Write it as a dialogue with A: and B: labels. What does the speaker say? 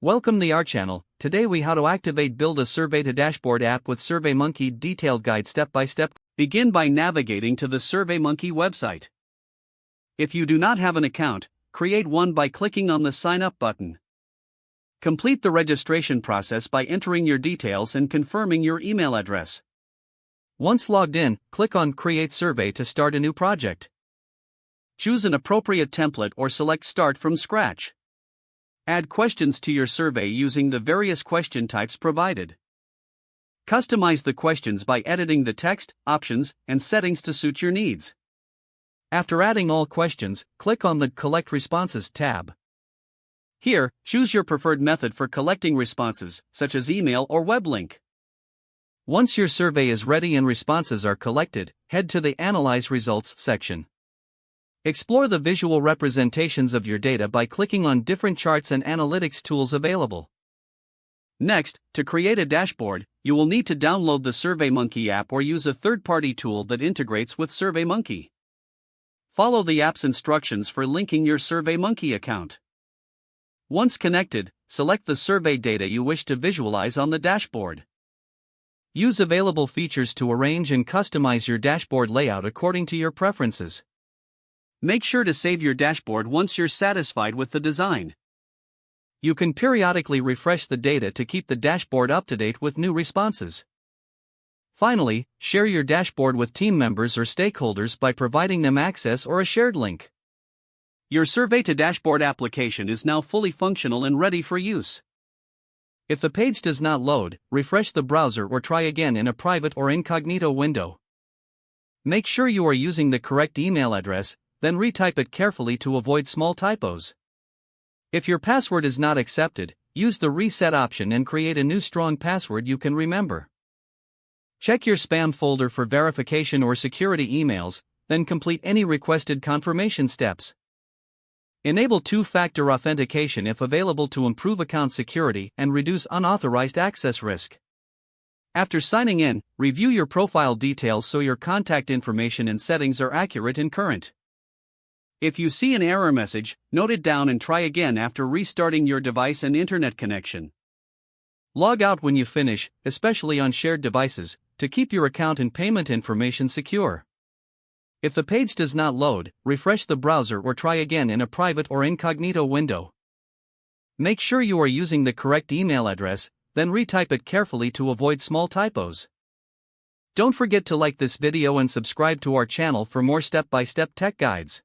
A: Welcome to our channel. Today we how to build a survey to dashboard app with SurveyMonkey detailed guide step by step. Begin by navigating to the SurveyMonkey website. If you do not have an account, create one by clicking on the sign up button. Complete the registration process by entering your details and confirming your email address. Once logged in, click on Create Survey to start a new project. Choose an appropriate template or select Start from Scratch. Add questions to your survey using the various question types provided. Customize the questions by editing the text, options, and settings to suit your needs. After adding all questions, click on the Collect Responses tab. Here, choose your preferred method for collecting responses, such as email or web link. Once your survey is ready and responses are collected, head to the Analyze Results section. Explore the visual representations of your data by clicking on different charts and analytics tools available. Next, to create a dashboard, you will need to download the SurveyMonkey app or use a third-party tool that integrates with SurveyMonkey. Follow the app's instructions for linking your SurveyMonkey account. Once connected, select the survey data you wish to visualize on the dashboard. Use available features to arrange and customize your dashboard layout according to your preferences. Make sure to save your dashboard once you're satisfied with the design. You can periodically refresh the data to keep the dashboard up to date with new responses. Finally, share your dashboard with team members or stakeholders by providing them access or a shared link. Your Survey to Dashboard application is now fully functional and ready for use. If the page does not load, refresh the browser or try again in a private or incognito window. Make sure you are using the correct email address, then retype it carefully to avoid small typos. If your password is not accepted, use the reset option and create a new strong password you can remember. Check your spam folder for verification or security emails, then complete any requested confirmation steps. Enable two-factor authentication if available to improve account security and reduce unauthorized access risk. After signing in, review your profile details so your contact information and settings are accurate and current. If you see an error message, note it down and try again after restarting your device and internet connection. Log out when you finish, especially on shared devices, to keep your account and payment information secure. If the page does not load, refresh the browser or try again in a private or incognito window. Make sure you are using the correct email address, then retype it carefully to avoid small typos. Don't forget to like this video and subscribe to our channel for more step-by-step tech guides.